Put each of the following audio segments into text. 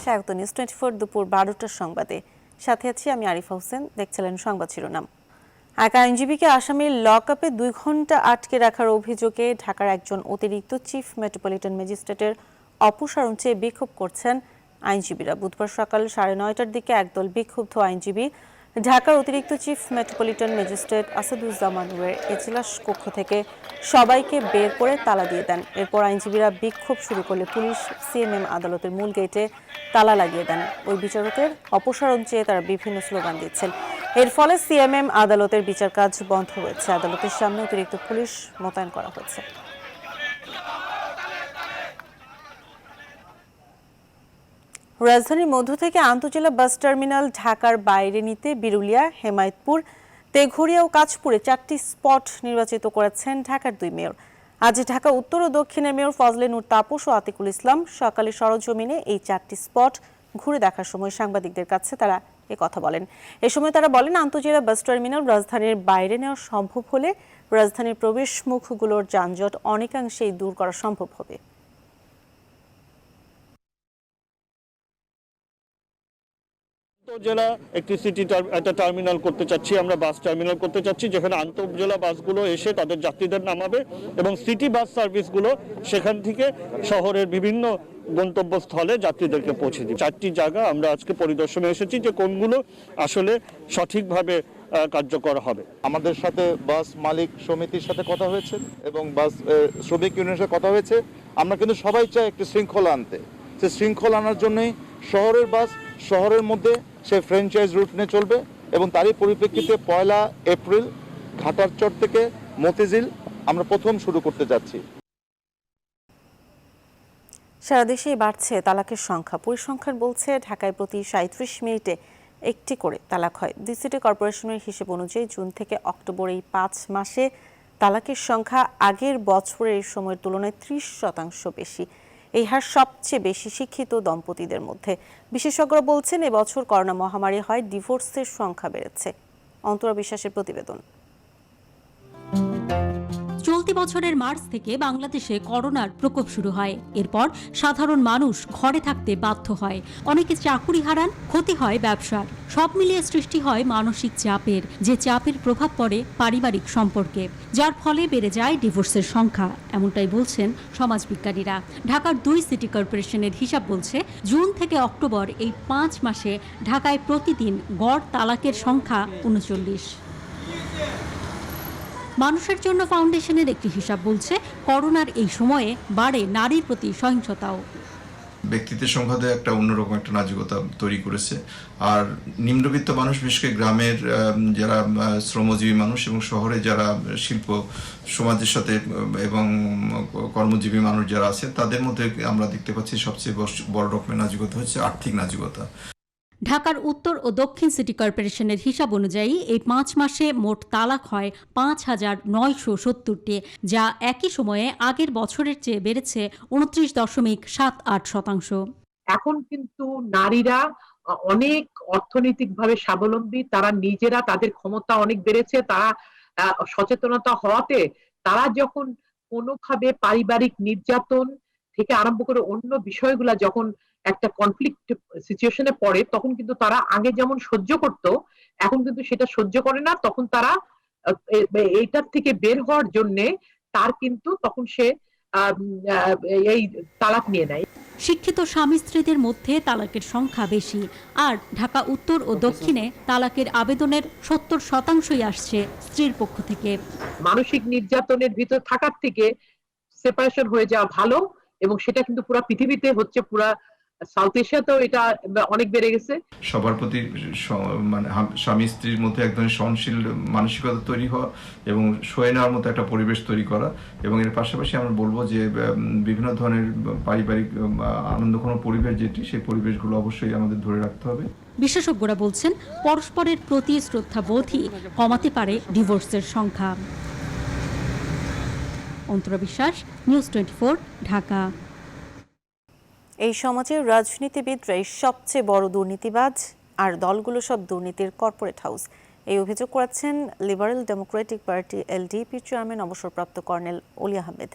স্বাগত নিউজ 24 দুপুর 12টার সংবাদে। সাথে আছি আমি আরিফা হোসেন। দেখছিলেন সংবাদ শিরোনাম। এক আইনজীবীকে আসামির লকআপে 2 ঘণ্টা আটকে রাখার অভিযোগে ঢাকার একজন অতিরিক্ত চিফ মেট্রোপলিটন ম্যাজিস্ট্রেটের অপসারণ চেয়ে বিক্ষোভ করছেন আইনজীবীরা। বুধবার সকাল 9:30টার দিকে একদল বিক্ষুব্ধ আইনজীবী ঢাকার অতিরিক্ত চিফ মেট্রোপলিটন ম্যাজিস্ট্রেট আসাদুজ্জামানের এজলাস কক্ষ থেকে সবাইকে বের করে তালা দিয়ে দেন। এরপর আইনজীবীরা বিক্ষোভ শুরু করলে পুলিশ সিএমএম আদালতের মূল গেটে তালা লাগিয়ে দেন। ওই বিচারকের অপসারণ চেয়ে তারা বিভিন্ন স্লোগান দিচ্ছেন। এর ফলে সিএমএম আদালতের বিচার কাজ বন্ধ হয়েছে। আদালতের সামনে অতিরিক্ত পুলিশ মোতায়েন করা হয়েছে। রাজধানীর মধ্য থেকে আন্তজেলা বাস টার্মিনাল ঢাকার বাইরে নিতে বিরুলিয়া, হেমায়েতপুর, তেঘরিয়া ও কাঁচপুরে 4টি স্পট নির্বাচিত করেছেন ঢাকার 2 মেয়র। আজ ঢাকা উত্তর ও দক্ষিণের মেয়র ফজলে নূর তাপস ও আতিকুল ইসলাম সকালে সরজমিনে এই 4টি স্পট ঘুরে দেখার সময় সাংবাদিকদের কাছে তারা কথা বলেন। এ সময় তারা বলেন, আন্তজেলা বাস টার্মিনাল রাজধানীর বাইরে নেওয়া সম্ভব হলে রাজধানীর প্রবেশ মুখগুলোর যানজট অনেকাংশেই দূর করা সম্ভব হবে। আন্তঃজেলা একটি একটা টার্মিনাল করতে চাচ্ছি, আমরা বাস টার্মিনাল করতে চাচ্ছি যেখানে আন্তঃজেলা বাসগুলো এসে তাদের যাত্রীদের নামাবে এবং সিটি বাস সার্ভিসগুলো সেখান থেকে শহরের বিভিন্ন গন্তব্যস্থলে যাত্রীদেরকে পৌঁছে দিই। 4টি জায়গা আমরা আজকে পরিদর্শনে এসেছি যে কোনগুলো আসলে সঠিকভাবে কার্যকর হবে। আমাদের সাথে বাস মালিক সমিতির সাথে কথা হয়েছে এবং বাস শ্রমিক ইউনিয়নের সাথে কথা হয়েছে। আমরা কিন্তু সবাই চাই একটি শৃঙ্খলা আনতে। সেই শৃঙ্খলা আনার জন্যই শহরের বাস শহরের মধ্যে সে ফ্র্যাঞ্চাইজ রুট নিয়ে চলবে এবং তারই পরিপ্রেক্ষিতে 1 এপ্রিল ঘাটার চর থেকে মতিঝিল আমরা প্রথম শুরু করতে যাচ্ছি। সারা দেশেই বাড়ছে তালাকের সংখ্যা। পরিসংখ্যান বলছে ঢাকায় প্রতি 37 মিনিটে একটি করে তালাক হয়। দি সিটি কর্পোরেশনের হিসেব অনুযায়ী জুন থেকে অক্টোবর এই 5 মাসে তালাকের সংখ্যা আগের বছরের এই সময়ের তুলনায় 30% বেশি। এই হার সবচেয়ে বেশি শিক্ষিত দম্পতিদের মধ্যে। বিশেষজ্ঞরা বলছেন, এবছর করোনা মহামারী হয় ডিভোর্সের সংখ্যা বেড়েছে। অন্তরা বিশ্বাসের প্রতিবেদন। চলতি বছরের মার্চ থেকে বাংলাদেশে করোনার প্রকোপ শুরু হয়। এরপর সাধারণ মানুষ ঘরে থাকতে বাধ্য হয়, অনেকে চাকুরি হারান, ক্ষতি হয় ব্যবসার। সব মিলিয়ে সৃষ্টি হয় মানসিক চাপের, যে চাপের প্রভাব পড়ে পারিবারিক সম্পর্কে, যার ফলে বেড়ে যায় ডিভোর্সের সংখ্যা। এমনটাই বলছেন সমাজবিজ্ঞানীরা। ঢাকার 2 সিটি কর্পোরেশনের হিসাব বলছে, জুন থেকে অক্টোবর এই 5 মাসে ঢাকায় প্রতিদিন গড় তালাকের সংখ্যা 39। মানুষের জন্য ফাউন্ডেশনের একটি হিসাব বলছে, করোনার এই সময়ে বাড়ে নারীর প্রতি সহিংসতাও। ব্যক্তিত্বের সংঘাতে একটা অন্যরকম একটা নাজুকতা তৈরি করেছে। আর নিম্নবিত্ত মানুষ, বিশেষ করে গ্রামের যারা শ্রমজীবী মানুষ এবং শহরে যারা শিল্প সমাজের সাথে এবং কর্মজীবী মানুষ যারা আছে, তাদের মধ্যে আমরা দেখতে পাচ্ছি সবচেয়ে বড় রকমের নাজুকতা হচ্ছে আর্থিক নাজুকতা। ঢাকার উত্তর ও দক্ষিণ সিটি কর্পোরেশনের হিসাব অনুযায়ী এই 5 মাসে মোট তালাক হয় 5,970টি, যা একই সময়ে আগের বছরের চেয়ে বেড়েছে 29.78%। এখন কিন্তু নারীরা অনেক অর্থনৈতিকভাবে স্বাবলম্বী, তারা নিজেরা, তাদের ক্ষমতা অনেক বেড়েছে, তারা সচেতনতা হওয়াতে তারা যখন কোনোভাবে পারিবারিক নির্যাতন থেকে আরম্ভ করে অন্য বিষয়গুলা যখন একটা কনফ্লিক্ট সিচুয়েশনে পড়ে, তখন কিন্তু তারা আগে যেমন সহ্য করত, এখন কিন্তু সেটা সহ্য করে না। তখন তারা এইটার থেকে বের হওয়ার জন্যে তার কিন্তু তখন সে এই তালাক নিয়ে নেয়। শিক্ষিত স্বামী স্ত্রীদের মধ্যে তালাকের সংখ্যা বেশি। আর ঢাকা উত্তর ও দক্ষিণে তালাকের আবেদনের 70%ই আসছে স্ত্রীর পক্ষ থেকে। মানসিক নির্যাতনের ভিতর থাকার থেকে সেপারেশন হয়ে যাওয়া ভালো, এবং সেটা কিন্তু পুরো পৃথিবীতে হচ্ছে, পুরো সাউথ এশিয়াতেও এটা অনেক বেড়ে গেছে। সবার প্রতি মানে স্বামী স্ত্রীর মধ্যে এক ধরনের সহনশীল মানসিকতা তৈরি হওয়া এবং সয়ে নেওয়ার মতো একটা পরিবেশ তৈরি করা, এবং এর পাশাপাশি আমরা বলবো যে বিভিন্ন ধরনের পারিবারিক আনন্দঘন পরিবেশ যেটি, সেই পরিবেশগুলো অবশ্যই আমাদের ধরে রাখতে হবে। বিশেষজ্ঞরা বলছেন, পরস্পরের প্রতি শ্রদ্ধাবোধই কমাতে পারে ডিভোর্সের সংখ্যা। অন্তরা বিশ্বাস, নিউজ 24, ঢাকা। এই সমাজের রাজনীতিবিদরাই সবচেয়ে বড় দুর্নীতিবাজ, আর দলগুলো সব দুর্নীতির কর্পোরেট হাউস। এই অভিযোগ করেছেন liberal Democratic party LDP chairman অবসরপ্রাপ্ত কর্নেল অলি আহমেদ।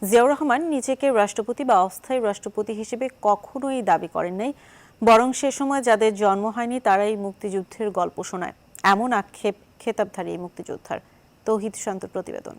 জিয়াউর রহমান নিজেকে রাষ্ট্রপতি বা অস্থায়ী রাষ্ট্রপতি হিসেবে কখনোই দাবি করেন নাই, বরং সে সময় যাদের জন্ম হয়নি তারাই মুক্তিযুদ্ধের গল্প শোনায়, এমন আক্ষেপ খেতাবধারী এই মুক্তিযোদ্ধার। তৌহিদ শান্তর প্রতিবেদন।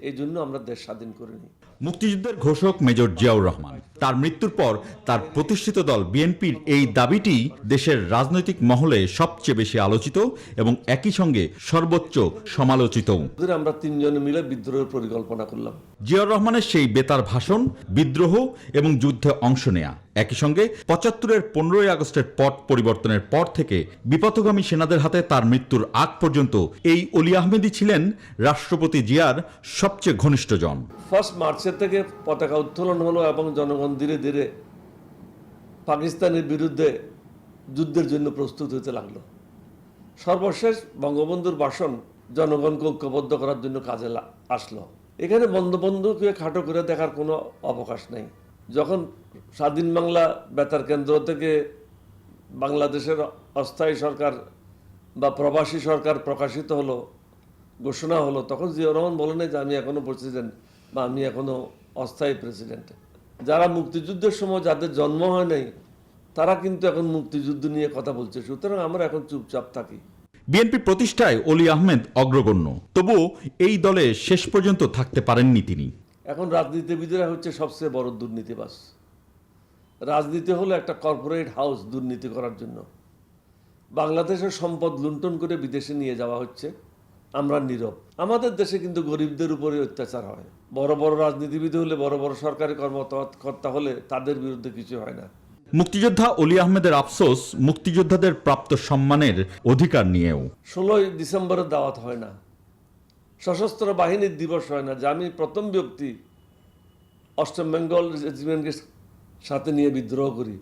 এই জন্য আমরা দেশ স্বাধীন করিনি। মুক্তিযুদ্ধের ঘোষক মেজর জিয়াউর রহমান, তার মৃত্যুর পর তার প্রতিষ্ঠিত দল বিএনপির এই দাবিটি দেশের রাজনৈতিক মহলে সবচেয়ে বেশি আলোচিত এবং একই সঙ্গে সর্বোচ্চ সমালোচিত। আমরা তিনজনে মিলে বিদ্রোহের পরিকল্পনা করলাম। জিয়াউর রহমানের সেই বেতার ভাষণ, বিদ্রোহ এবং যুদ্ধে অংশ নেয়া, একই সঙ্গে ৭৫-এর ১৫ই আগস্টের পট পরিবর্তনের পর থেকে বিপথগামী সেনাদের হাতে তার মৃত্যুর আগ পর্যন্ত এই অলি আহমেদই ছিলেন রাষ্ট্রপতি জিয়ার সবচেয়ে ঘনিষ্ঠজন। ফার্স্ট মার্চের থেকে পতাকা উত্তোলন হলো এবং জনগণ ধীরে ধীরে পাকিস্তানের বিরুদ্ধে যুদ্ধের জন্য প্রস্তুত হতে লাগলো। সর্বশেষ বঙ্গবন্ধুর ভাষণ জনগণকে ঐক্যবদ্ধ করার জন্য কাজে আসলো। এখানে বঙ্গবন্ধুকে খাটো করে দেখার কোনো অবকাশ নেই। যখন স্বাধীন বাংলা বেতার কেন্দ্র থেকে বাংলাদেশের অস্থায়ী সরকার বা প্রবাসী সরকার প্রকাশিত হলো, ঘোষণা হলো, তখন জিয়াউর রহমান বলেন যে আমি এখনো প্রেসিডেন্ট বা আমি এখনো অস্থায়ী প্রেসিডেন্ট। যারা মুক্তিযুদ্ধের সময় যাদের জন্ম হয় নাই তারা কিন্তু এখন মুক্তিযুদ্ধ নিয়ে কথা বলছে, সুতরাং আমরা এখন চুপচাপ থাকি। বিএনপি প্রতিষ্ঠায় অলি আহমেদ অগ্রগণ্য, তবুও এই দলে শেষ পর্যন্ত থাকতে পারেননি তিনি। এখন রাজনীতিবিদেরা হচ্ছে সবচেয়ে বড় দুর্নীতিবাজ। রাজনীতি হলো একটা কর্পোরেট হাউস দুর্নীতি করার জন্য। বাংলাদেশের সম্পদ লুণ্ঠন করে বিদেশে নিয়ে যাওয়া হচ্ছে, আমরা নীরব। আমাদের দেশে কিন্তু গরিবদের উপরে অত্যাচার হয়। বড় বড় রাজনীতিবিদ হলে, বড় বড় সরকারি কর্মকর্তা হলে তাদের বিরুদ্ধে কিছু হয় না। মুক্তিযোদ্ধা অলি আহমেদের আফসোস মুক্তিযোদ্ধাদের প্রাপ্ত সম্মানের অধিকার নিয়েও। 16ই ডিসেম্বরের দাওয়াত হয় না, সশস্ত্র বাহিনীর দিবস হয় না, যে আমি প্রথম ব্যক্তি 8ম বেঙ্গল রেজিমেন্টের সাথে নিয়ে বিদ্রোহ করি,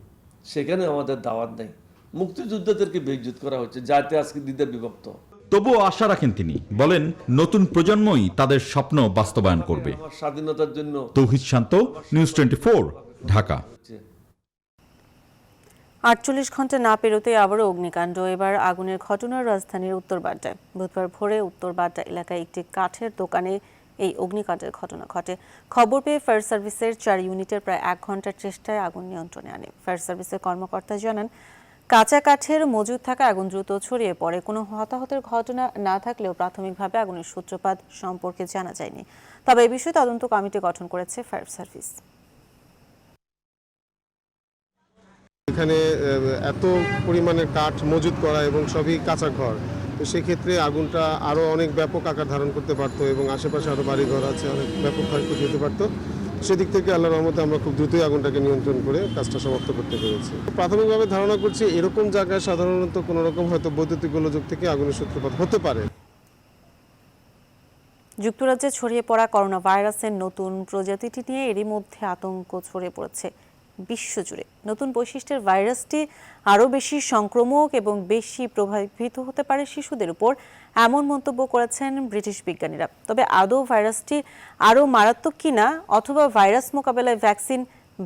সেখানে আমাদের দাওয়াত নেই। মুক্তিযোদ্ধাদেরকে বেইজ্জত করা হচ্ছে, যাতে আজকে দ্বিধা বিভক্ত। তবুও আশা রাখেন তিনি, বলেন নতুন প্রজন্মই তাদের স্বপ্ন বাস্তবায়ন করবে। স্বাধীনতার জন্য। তৌহিদ শান্ত, নিউজ 24, ঢাকা। ৪৮ ঘন্টা না পেরোতে আবারও অগ্নিকাণ্ড। এবার আগুনের ঘটনা রাজধানীর উত্তর বাড্ডায়। বুধবার ভোরে উত্তর বাড্ডা এলাকায় একটি কাঠের দোকানে এই অগ্নিকাণ্ডের ঘটনা ঘটে। খবর পেয়ে ফায়ার সার্ভিসের 4 ইউনিটের প্রায় 1 ঘন্টার চেষ্টায় আগুন নিয়ন্ত্রণে আনে। ফায়ার সার্ভিসের কর্মকর্তা জানান, কাঁচা কাঠের মজুদ থাকা আগুন দ্রুত ছড়িয়ে পড়ে। কোনো হতাহতের ঘটনা না থাকলেও প্রাথমিকভাবে আগুনের সূত্রপাত সম্পর্কে জানা যায়নি। তবে এ বিষয়ে তদন্ত কমিটি গঠন করেছে ফায়ার সার্ভিস। এখানে এত পরিমাণে কাঠ মজুত করা এবং সবই কাঁচা ঘর, তো সেক্ষেত্রে আগুনটা আরও অনেক ব্যাপক আকার ধারণ করতে পারতো এবং আশেপাশে আরও বাড়িঘর আছে, অনেক ব্যাপক ক্ষয়ক্ষতি হতে পারতো। সেদিক থেকে আল্লাহর রহমতে আমরা খুব দ্রুতই আগুনটাকে নিয়ন্ত্রণ করে কাজটা সমাপ্ত করতে পেরেছি। প্রাথমিকভাবে ধারণা করছি এরকম জায়গায় সাধারণত কোনো রকম হয়তো বৈদ্যুতিক গোলযোগ থেকে আগুনের সূত্রপাত হতে পারে। যুক্তরাজ্যে ছড়িয়ে পড়া করোনা ভাইরাসের নতুন প্রজাতিটি নিয়ে এরই মধ্যে আতঙ্ক ছড়িয়ে পড়েছে বিশ্বজুড়ে। নতুন বৈশিষ্ট্যের ভাইরাসটি আরও বেশি সংক্রামক এবং বেশি প্রভাবিত হতে পারে শিশুদের উপর, এমন মন্তব্য করেছেন ব্রিটিশ বিজ্ঞানীরা। তবে আদৌ ভাইরাসটি আরও মারাত্মক কিনা অথবা ভাইরাস মোকাবেলায় ভ্যাকসিন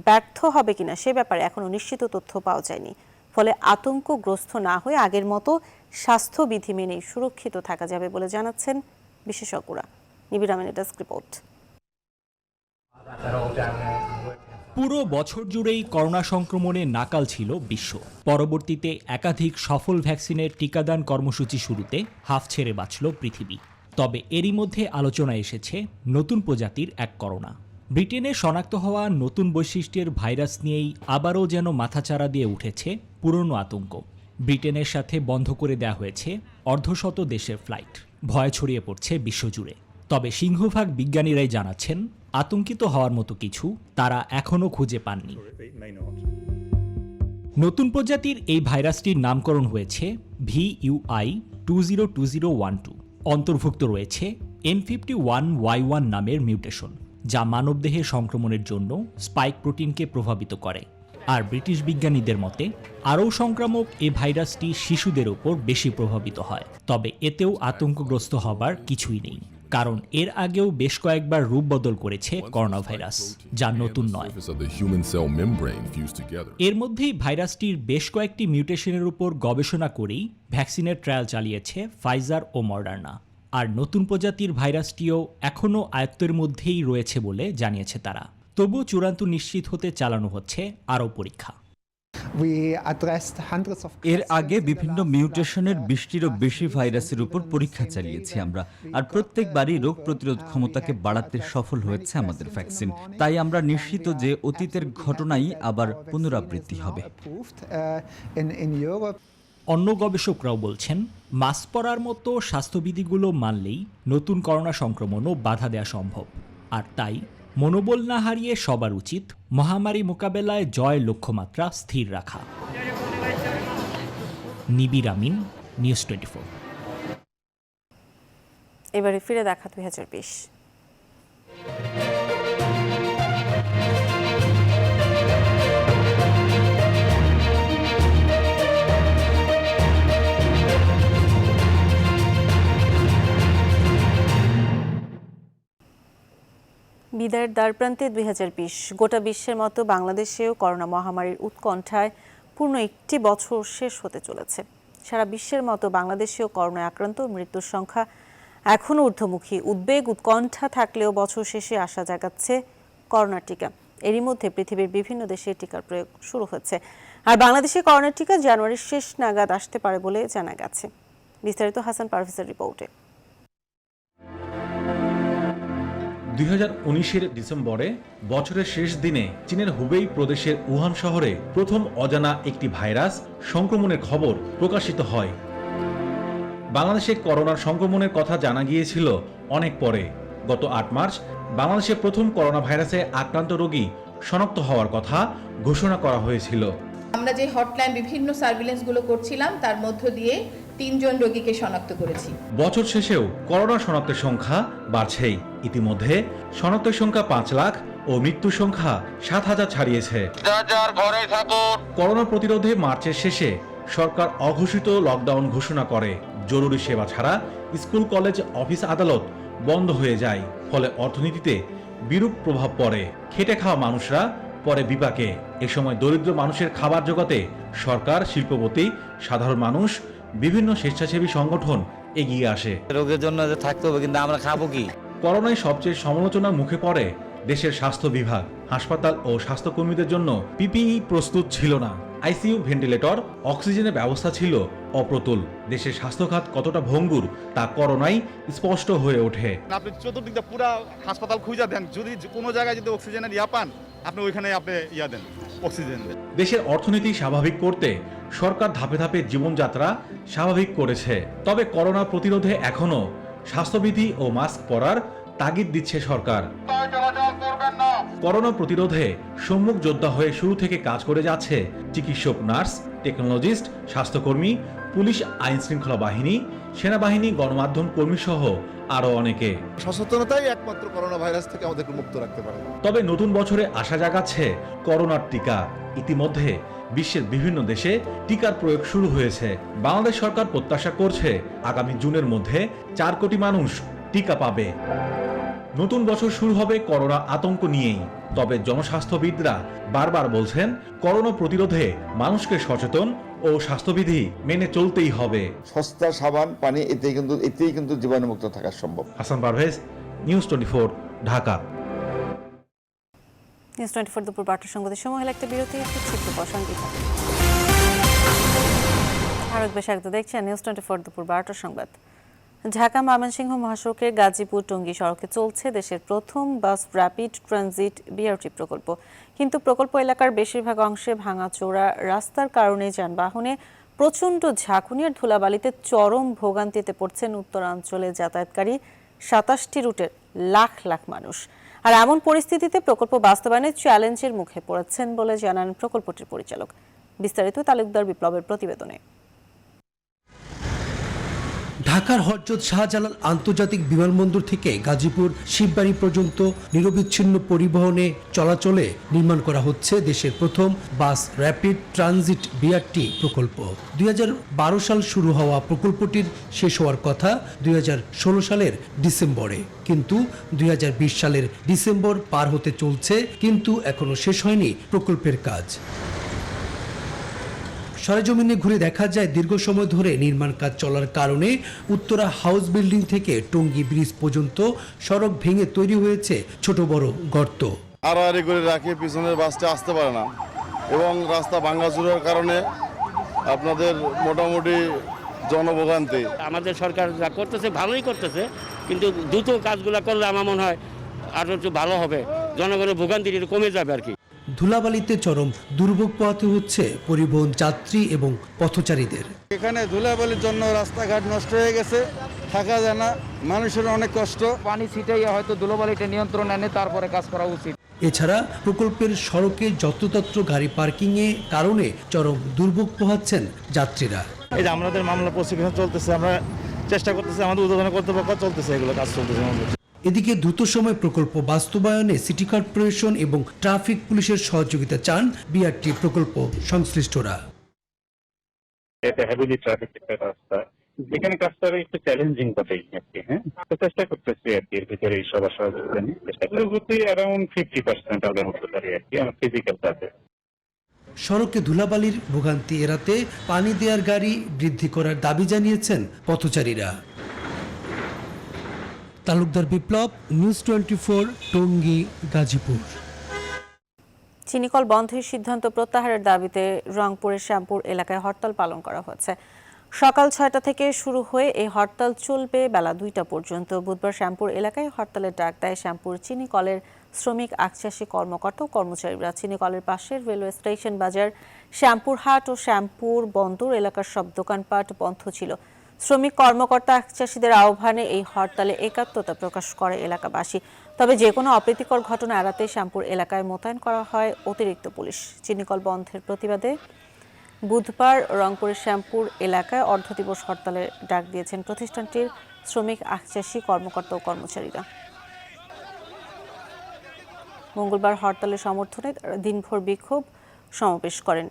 ব্যর্থ হবে কিনা সে ব্যাপারে এখনও নিশ্চিত তথ্য পাওয়া যায়নি। ফলে আতঙ্কগ্রস্ত না হয়ে আগের মতো স্বাস্থ্যবিধি মেনেই সুরক্ষিত থাকা যাবে বলে জানাচ্ছেন বিশেষজ্ঞরা। নিবিড় আহমেদের ডেস্ক রিপোর্ট। পুরো বছর জুড়েই করোনা সংক্রমণে নাকাল ছিল বিশ্ব। পরবর্তীতে একাধিক সফল ভ্যাকসিনের টিকাদান কর্মসূচি শুরুতে হাফ ছেড়ে বাঁচল পৃথিবী। তবে এরই মধ্যে আলোচনায় এসেছে নতুন প্রজাতির এক করোনা। ব্রিটেনে শনাক্ত হওয়া নতুন বৈশিষ্ট্যের ভাইরাস নিয়েই আবারও যেন মাথাচাড়া দিয়ে উঠেছে পুরনো আতঙ্ক। ব্রিটেনের সাথে বন্ধ করে দেওয়া হয়েছে অর্ধশত দেশের ফ্লাইট। ভয় ছড়িয়ে পড়ছে বিশ্বজুড়ে। তবে সিংহভাগ বিজ্ঞানীরাই জানাচ্ছেন, আতঙ্কিত হওয়ার মতো কিছু তারা এখনও খুঁজে পাননি। নতুন প্রজাতির এই ভাইরাসটির নামকরণ হয়েছে VUI 202012। অন্তর্ভুক্ত রয়েছে N51Y1 নামের মিউটেশন, যা মানবদেহে সংক্রমণের জন্য স্পাইক প্রোটিনকে প্রভাবিত করে। আর ব্রিটিশ বিজ্ঞানীদের মতে আরও সংক্রামক এই ভাইরাসটি শিশুদের উপর বেশি প্রভাবিত হয়। তবে এতেও আতঙ্কগ্রস্ত হবার কিছুই নেই, কারণ এর আগেও বেশ কয়েকবার রূপ বদল করেছে করোনা ভাইরাস, যা নতুন নয়। এর মধ্যেই ভাইরাসটির বেশ কয়েকটি মিউটেশনের উপর গবেষণা করেই ভ্যাকসিনের ট্রায়াল চালিয়েছে ফাইজার ও মডার্না। আর নতুন প্রজাতির ভাইরাসটিও এখনও আয়ত্তের মধ্যেই রয়েছে বলে জানিয়েছে তারা। তবুও চূড়ান্ত নিশ্চিত হতে চালানো হচ্ছে আরও পরীক্ষা। এর আগে বিভিন্ন মিউটেশনের 20টিরও বেশি ভাইরাসের উপর পরীক্ষা চালিয়েছি আমরা, আর প্রত্যেকবারই রোগ প্রতিরোধ ক্ষমতাকে বাড়াতে সফল হয়েছে আমাদের ভ্যাকসিন। তাই আমরা নিশ্চিত যে অতীতের ঘটনাই আবার পুনরাবৃত্তি হবে। অন্য গবেষকরাও বলছেন, মাস্ক পরার মতো স্বাস্থ্যবিধিগুলো মানলেই নতুন করোনা সংক্রমণও বাধা দেওয়া সম্ভব। আর তাই মনোবল না হারিয়ে সবার উচিত মহামারী মোকাবেলায় জয় লক্ষ্যমাত্রা স্থির রাখা। নিবির আমিন, নিউজ 24। এবারে ফিরে দেখা 2020। বিদায়ের দ্বারপ্রান্তে 2020। গোটা বিশ্বের মতো বাংলাদেশেও করোনা মহামারীর উৎকণ্ঠায় পূর্ণ একটি বছর শেষ হতে চলেছে। সারা বিশ্বের মতো বাংলাদেশেও করোনায় আক্রান্ত মৃত্যুর সংখ্যা এখনও ঊর্ধ্বমুখী। উদ্বেগ উৎকণ্ঠা থাকলেও বছর শেষে আশা জাগাচ্ছে করোনার টিকা। এরই মধ্যে পৃথিবীর বিভিন্ন দেশে টিকার প্রয়োগ শুরু হচ্ছে, আর বাংলাদেশে করোনার টিকা জানুয়ারির শেষ নাগাদ আসতে পারে বলে জানা গেছে। বিস্তারিত হাসান পারভেজের রিপোর্টে। 2019-এর ডিসেম্বরে বছরের শেষ দিনে চীনের হুবেই প্রদেশের উহান শহরে প্রথম অজানা একটি ভাইরাস সংক্রমণের খবর প্রকাশিত হয়। বাংলাদেশে করোনার সংক্রমণের কথা জানা গিয়েছিল অনেক পরে। গত 8 মার্চ বাংলাদেশে প্রথম করোনা ভাইরাসে আক্রান্ত রোগী শনাক্ত হওয়ার কথা ঘোষণা করা হয়েছিল। আমরা যে হটলাইন বিভিন্ন সার্ভিলেন্সগুলো করছিলাম তার মধ্য দিয়ে 3 জন রোগীকে শনাক্ত করেছি। বছর শেষেও করোনা শনাক্তের সংখ্যা বাড়ছেই। ইতিমধ্যে শনাক্তের সংখ্যা 5 লাখ ও মৃত্যুর সংখ্যা 7,000 ছাড়িয়েছে। করোনা প্রতিরোধে মার্চের শেষে সরকার অঘোষিত লকডাউন ঘোষণা করে। জরুরি সেবা ছাড়া স্কুল, কলেজ, অফিস, আদালত বন্ধ হয়ে যায়। ফলে অর্থনীতিতে বিরূপ প্রভাব পড়ে। খেটে খাওয়া মানুষরা পরে বিপাকে। এ সময় দরিদ্র মানুষের খাবার জোগাতে সরকার, শিল্পপতি, সাধারণ মানুষ, বিভিন্ন স্বেচ্ছাসেবী সংগঠন এগিয়ে আসে। রোগের জন্য থাকতে হবে, কিন্তু আমরা খাবো কি? করোনায় সবচেয়ে সমালোচনার মুখে পড়ে দেশের স্বাস্থ্য বিভাগ। হাসপাতাল ও স্বাস্থ্যকর্মীদের জন্য পিপিই প্রস্তুত ছিল না। আইসিইউ, ভেন্টিলেটর, অক্সিজেনের ব্যবস্থা ছিল অপ্রতুল। দেশের স্বাস্থ্যখাত কতটা ভঙ্গুর তা করোনায় স্পষ্ট হয়ে ওঠে। আপনি চতুর্দিকে পুরা হাসপাতাল খুঁজে দেন, যদি কোনো জায়গায় যদি অক্সিজেনের পান আপনি ওইখানে আপনি দেন অক্সিজেন দেন। দেশের অর্থনীতি স্বাভাবিক করতে সরকার ধাপে ধাপে জীবনযাত্রা স্বাভাবিক করেছে। তবে করোনা প্রতিরোধে এখনো স্বাস্থ্যবিধি ও মাস্ক পরার তাগিদ দিচ্ছে সরকার। করোনা প্রতিরোধে সম্মুখ যোদ্ধা হয়ে শুরু থেকে কাজ করে যাচ্ছে চিকিৎসক, নার্স, টেকনোলজিস্ট, স্বাস্থ্যকর্মী, পুলিশ, আইন শৃঙ্খলা বাহিনী, সেনাবাহিনী, গণমাধ্যম কর্মী সহ আরো অনেকে। সচেতনতাই একমাত্র করোনা ভাইরাস থেকে আমাদেরকে মুক্ত রাখতে পারে। তবে নতুন বছরে আশা জাগাচ্ছে করোনার টিকা। ইতিমধ্যে বিশ্বের বিভিন্ন দেশে টিকার প্রয়োগ শুরু হয়েছে। বাংলাদেশ সরকার প্রত্যাশা করছে আগামী জুনের মধ্যে 4 কোটি মানুষ টিকা পাবে। নতুন বছর শুরু হবে করোনা আতঙ্ক নিয়েই। তবে জনস্বাস্থ্যবিদরা বারবার বলছেন, করোনা প্রতিরোধে মানুষকে সচেতন ও স্বাস্থ্যবিধি মেনে চলতেই হবে। সস্তা সাবান, পানি, এতেই কিন্তু জীবাণুমুক্ত থাকা সম্ভব। হাসান পারভেজ, নিউজ 24, ঢাকা। নিউজ 24 দুপুর 12টার সংবাদের সময় হলো একটা বিরতি। ছোট্ট প্রসঙ্গে আরেক বেশারত দেখছেন নিউজ 24 দুপুর 12টার সংবাদ। ঢাকা ময়মনসিংহ মহাসড়কের গাজীপুর টঙ্গী সড়কে চলছে দেশের প্রথম বাস র্যাপিড ট্রানজিট বিআরটি প্রকল্প। কিন্তু প্রকল্প এলাকার বেশিরভাগ অংশে ভাঙাচোরা রাস্তার কারণে যানবাহনে প্রচণ্ড ঝাঁকুনি আর ধুলাবালিতে চরম ভোগান্তিতে পড়ছেন উত্তরাঞ্চলে যাতায়াতকারী 27টি রুটের লাখ লাখ মানুষ। আর এমন পরিস্থিতিতে প্রকল্প বাস্তবায়নে চ্যালেঞ্জের মুখে পড়েছেন বলে জানান প্রকল্পটির পরিচালক। বিস্তারিত তালুকদার বিপ্লবের প্রতিবেদনে। ঢাকার হযরত শাহজালাল আন্তর্জাতিক বিমানবন্দর থেকে গাজীপুর শিববাড়ি পর্যন্ত নিরবিচ্ছিন্ন পরিবহনে চলাচলে নির্মাণ করা হচ্ছে দেশের প্রথম বাস র্যাপিড ট্রানজিট বিআরটি প্রকল্প। 2012 সাল শুরু হওয়া প্রকল্পটির শেষ হওয়ার কথা 2016 সালের ডিসেম্বরে, কিন্তু 2020 সালের ডিসেম্বর পার হতে চলছে, কিন্তু এখনো শেষ হয়নি প্রকল্পের কাজ। সরেজমিনে ঘুরে দেখা যায় দীর্ঘ সময় ধরে নির্মাণ কাজ চলার কারণে উত্তরা হাউস বিল্ডিং থেকে টঙ্গী ব্রিজ পর্যন্ত সড়ক ভেঙে তৈরি হয়েছে ছোট বড় গর্ত। আড়াআড়ি করে রাখে, পিছনের বাসটা আসতে পারে না, এবং রাস্তা ভাঙাচুরার কারণে আপনাদের মোটামুটি জনভোগান্তি। আমাদের সরকার যা করতেছে ভালোই করতেছে, কিন্তু দ্রুত কাজগুলো করলে আমার মনে হয় আরো একটু ভালো হবে, জনগণের ভোগান্তি একটু কমে যাবে আর কি। ধুলাবালিতে চরম দুর্ভোগ পোহাতে হচ্ছে পরিবহন যাত্রী এবং পথচারীদের। এখানে ধুলাবালির জন্য রাস্তাঘাট নষ্ট হয়ে গেছে, থাকা যায় না, মানুষের অনেক কষ্ট। পানি ছিটাইয়া হয়তো ধুলাবালিটা নিয়ন্ত্রণ এনে তারপরে কাজ করা উচিত। এছাড়া প্রকল্পের সড়কে যত্রতত্র গাড়ি পার্কিংয়ের কারণে চরম দুর্ভোগ পোহাচ্ছেন যাত্রীরা। এই যে আমাদের মামলা প্রসিকিউশন চলতেছে, আমরা চেষ্টা করতেছি, আমাদের উদ্বোধন কর্তৃপক্ষ চলতেছে, এগুলো কাজ চলতেছে। এদিকে দ্রুত সময় প্রকল্প বাস্তবায়নে সিটি কর্পোরেশন এবং ট্রাফিক পুলিশের সহযোগিতা চান বিআরটি প্রকল্প সংশ্লিষ্টরা। এটা হেভিলি ট্রাফিক একটা রাস্তা, যেখানে কাজটা একটু চ্যালেঞ্জিং বটেই আর কি। হ্যাঁ, তো চেষ্টা করতেছি আর কি, এর ভিতরে এই সবার সহযোগিতা নিয়ে চেষ্টা করতে অ্যারাউন্ড 50% আমরা হতে পারি আর কি আমার ফিজিক্যাল কাজে। সড়কে ধুলাবালির ভোগান্তি এড়াতে পানি দেওয়ার গাড়ি বৃদ্ধি করার দাবি জানিয়েছেন পথচারীরা। তালুকদার বিপ্লব, নিউজ 24, টঙ্গী, গাজীপুর। চিনিকল বন্ধের সিদ্ধান্ত প্রত্যাহারের দাবিতে রংপুরের শ্যামপুর এলাকায় হরতাল পালন করা হয়েছে। সকাল 6টা থেকে শুরু হয়ে এই হরতাল চলবে বেলা 2টা পর্যন্ত। বুধবার শ্যামপুর এলাকায় হরতালের ডাক দেয় শ্যামপুর চিনিকলের শ্রমিক আখচাষী কর্মকর্তা ও কর্মচারীরা। চিনিকলের পাশের রেলওয়ে স্টেশন বাজার, শ্যামপুর হাট ও শ্যামপুর বন্দর এলাকার সব দোকানপাট বন্ধ ছিল। শ্রমিক কর্মকর্তা আখচাষীদের আহ্বানে এই হরতালে একাত্মতা প্রকাশ করে এলাকাবাসী। তবে যে কোনো অপ্রীতিকর ঘটনা এড়াতে শ্যামপুর এলাকায় মোতায়েন করা হয় অতিরিক্ত পুলিশ। চিনিকল বন্ধের প্রতিবাদে বুধবার রংপুরের শ্যামপুর এলাকায় অর্ধদিবস হরতালের ডাক দিয়েছেন প্রতিষ্ঠানটির শ্রমিক আখচাষী কর্মকর্তা ও কর্মচারীরা। মঙ্গলবার হরতালের সমর্থনে দিনভর বিক্ষোভ সমাবেশ করেন।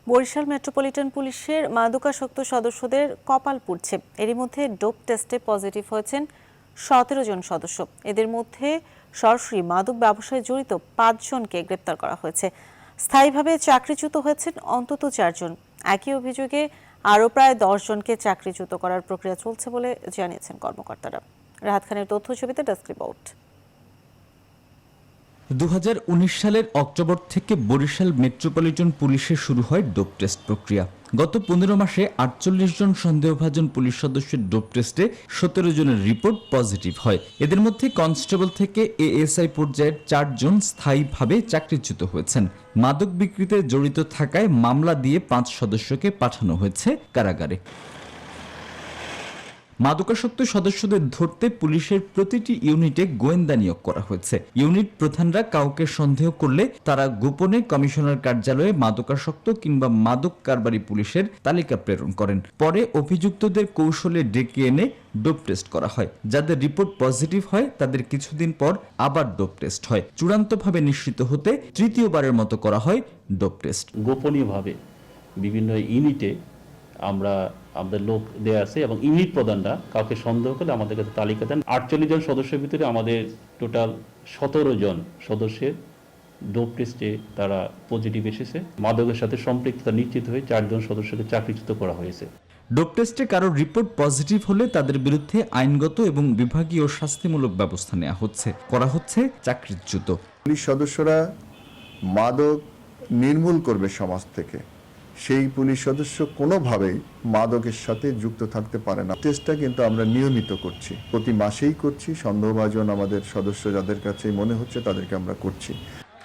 বরিশাল মেট্রোপলিটন পুলিশের মাদকাসক্ত সদস্যদের কপাল পুড়ছে। এরই মধ্যে ডোপ টেস্টে পজিটিভ হয়েছেন 17 জন সদস্য। এদের মধ্যে সরাসরি মাদক ব্যবসায় জড়িত 5 জনকে গ্রেপ্তার করা হয়েছে। স্থায়ীভাবে চাকরিচ্যুত হয়েছেন অন্তত 4 জন। একই অভিযোগে আরও প্রায় 10 জনকে চাকরিচ্যুত করার প্রক্রিয়া চলছে বলে জানিয়েছেন কর্মকর্তারা। রাহাত খানের তথ্য ছবিতে ডেস্ক রিপোর্ট। 2019 সালের অক্টোবর থেকে বরিশাল মেট্রোপলিটন পুলিশে শুরু হয় ডোপ টেস্ট প্রক্রিয়া। গত 15 মাসে 48 জন সন্দেহভাজন পুলিশ সদস্যের ডোপ টেস্টে 17 জনের রিপোর্ট পজিটিভ হয়। এদের মধ্যে কনস্টেবল থেকে এএসআই পর্যায়ের 4 জন স্থায়ীভাবে চাকরিচ্যুত হয়েছেন। মাদক বিক্রিতে জড়িত থাকায় মামলা দিয়ে 5 সদস্যকে পাঠানো হয়েছে কারাগারে। মাদকাসক্ত সদস্যদের ধরতে পুলিশের প্রতিটি ইউনিটে গোয়েন্দা নিয়োগ করা হয়েছে। ইউনিট প্রধানরা কাউকে সন্দেহ করলে তারা গোপনে কমিশনার কার্যালয়ে মাদকাসক্ত কিংবা মাদক কারবারি পুলিশের তালিকা প্রেরণ করেন। পরে অভিযুক্তদের কৌশলে ডেকে এনে ডোপ টেস্ট করা হয়। যাদের রিপোর্ট পজিটিভ হয় তাদের কিছুদিন পর আবার ডোপ টেস্ট হয়। চূড়ান্তভাবে নিশ্চিত হতে তৃতীয়বারের মতো করা হয় ডোপ টেস্ট। গোপনীয়ভাবে বিভিন্ন ইউনিটে আমরা আমাদের লোক দেয়া আছে এবং ইউনিট প্রধানরা কাউকে সন্দেহ করলে আমাদের কাছে তালিকা দেন। 48 জন সদস্যের ভিতরে আমাদের টোটাল 17 জন সদস্যের ডোপ টেস্টে তারা পজিটিভ এসেছে। মাদকের সাথে সম্পৃক্ততা নিশ্চিত হয়ে 4 জন সদস্যকে চাকরিচ্যুত করা হয়েছে। ডোপ টেস্টে কারোর রিপোর্ট পজিটিভ হলে তাদের বিরুদ্ধে আইনগত এবং বিভাগীয় শাস্তিমূলক ব্যবস্থা নেওয়া হচ্ছে, করা হচ্ছে চাকরিচ্যুত। পুলিশ সদস্যরা মাদক নির্মূল করবে সমাজ থেকে, সেই পুলিশ সদস্য কোনোভাবেই মাদকের সাথে যুক্ত থাকতে পারে না। টেস্টটা কিন্তু আমরা নিয়মিত করছি, প্রতি মাসেই করছি। সন্দেহভাজন আমাদের সদস্য যাদের কাছে মনে হচ্ছে তাদেরকে আমরা করছি।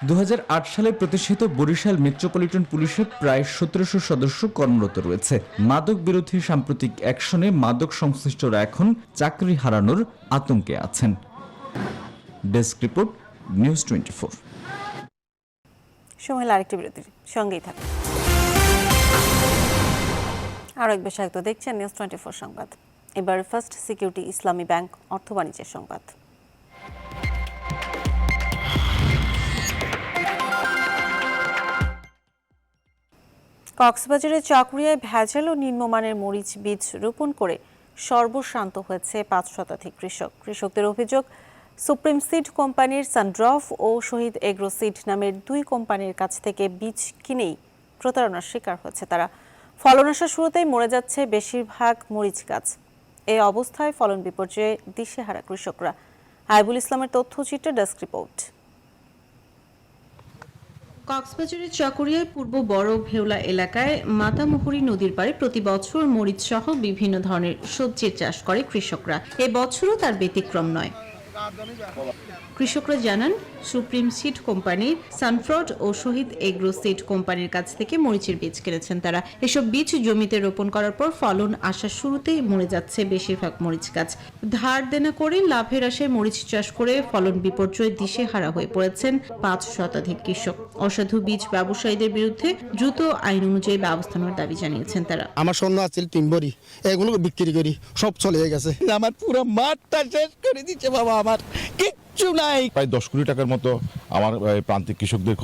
2008 সালে প্রতিষ্ঠিত বরিশাল মেট্রোপলিটন পুলিশে প্রায় 1700 সদস্য কর্মরত রয়েছে। মাদক বিরোধী সাম্প্রতিক অ্যাকশনে মাদক সংশ্লিষ্টরা এখন চাকরি হারানোর আতঙ্কে আছেন। Desk report, news 24। সময় আরেকটি বিরতির সঙ্গেই থাকুন। আরও এক বিশেষায়িত দেখছেন নিউজ 24 সংবাদ। এবার ফার্স্ট সিকিউরিটি ইসলামী ব্যাংক অর্থ বাণিজ্যের সংবাদ। কক্সবাজারের চাকুরিয়ায় ভেজাল ও নিম্নমানের মরিচ বীজ রোপণ করে সর্বশান্ত হয়েছে 5 শতাধিক কৃষক। কৃষকদের অভিযোগ, সুপ্রিম সিড কোম্পানির সানড্রফ ও শহীদ এগ্রো সিড নামের 2 কোম্পানির কাছ থেকে বীজ কিনেই প্রতারণার শিকার হচ্ছে তারা। ফলন আসার শুরুতেই মরে যাচ্ছে বেশিরভাগ মরিচ গাছ। এই অবস্থায় ফলন বিপর্যয়ে দিশেহারা কৃষকরা। আইবুল ইসলামের তথ্যচিত্রে ডেস্ক রিপোর্ট। কক্সবাজারের চকরিয়ায় পূর্ব বড় ভেওলা এলাকায় মাতামুহুরী নদীর পাড়ে প্রতি বছর মরিচ সহ বিভিন্ন ধরনের সবজির চাষ করে কৃষকরা। এবছরও তার ব্যতিক্রম নয়। কৃষকরা জানান, সুপ্রিম সিড কোম্পানির সানফ্রড ও শহীদ এগ্রো সিড কোম্পানির কাছ থেকে মরিচের বীজ কিনেছেন তারা। এসব বীজ জমিতে রোপণ করার পর ফলন আসার শুরুতেই মরে যাচ্ছে বেশিরভাগ মরিচ গাছ। ধার দেনা করে লাভের আশায় মরিচ চাষ করে ফলন বিপর্যয়ে দিশেহারা হয়ে পড়েছেন 5 শতাধিক কৃষক। অসাধু বীজ ব্যবসায়ীদের বিরুদ্ধে দ্রুত আইন অনুযায়ী ব্যবস্থা নেওয়ার দাবি জানিয়েছেন তারা। আমার স্বর্ণ আছে 3 ভরি, এগুলো বিক্রি করি, সব চলে গেছে। আমার পুরো মাঠটা শেষ করে দিচ্ছে বাবা, আমার কিচ্ছু নাই। প্রায় 10 কোটি টাকার মতো আমার প্রান্তিক কৃষকদের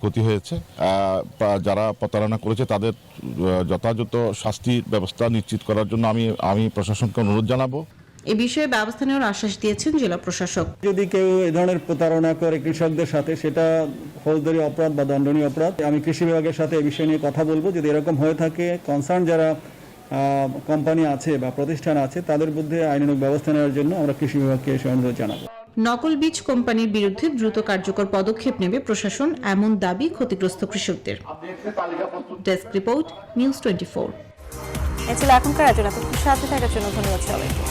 ক্ষতি হয়েছে। যারা প্রতারণা করেছে তাদের যথাযথ শাস্তির ব্যবস্থা নিশ্চিত করার জন্য আমি প্রশাসনকে অনুরোধ জানাবো। এ বিষয়ে ব্যবস্থা নেওয়ার আশ্বাস দিয়েছেন জেলা প্রশাসক। যদি কেউ এই ধরনের প্রতারণা করে কৃষকদের সাথে, সেটা ফৌজদারি অপরাধ বা দণ্ডনীয় অপরাধ। আমি কৃষি বিভাগের সাথে এই বিষয় নিয়ে কথা বলবো। যদি এরকম হয়ে থাকে, কনসার্ন যারা কোম্পানি আছে বা প্রতিষ্ঠান আছে তাদের বিরুদ্ধে আইনানুগ ব্যবস্থা নেওয়ার জন্য আমরা কৃষি বিভাগকে এসে অনুরোধ জানাবো। নকল বীজ কোম্পানির বিরুদ্ধে দ্রুত কার্যকর পদক্ষেপ নেবে প্রশাসন, এমন দাবি ক্ষতিগ্রস্ত কৃষকদের। Desk report, news 24। এ ছিল এখনকার আয়োজন। সাথে থাকার জন্য ধন্যবাদ সবাইকে।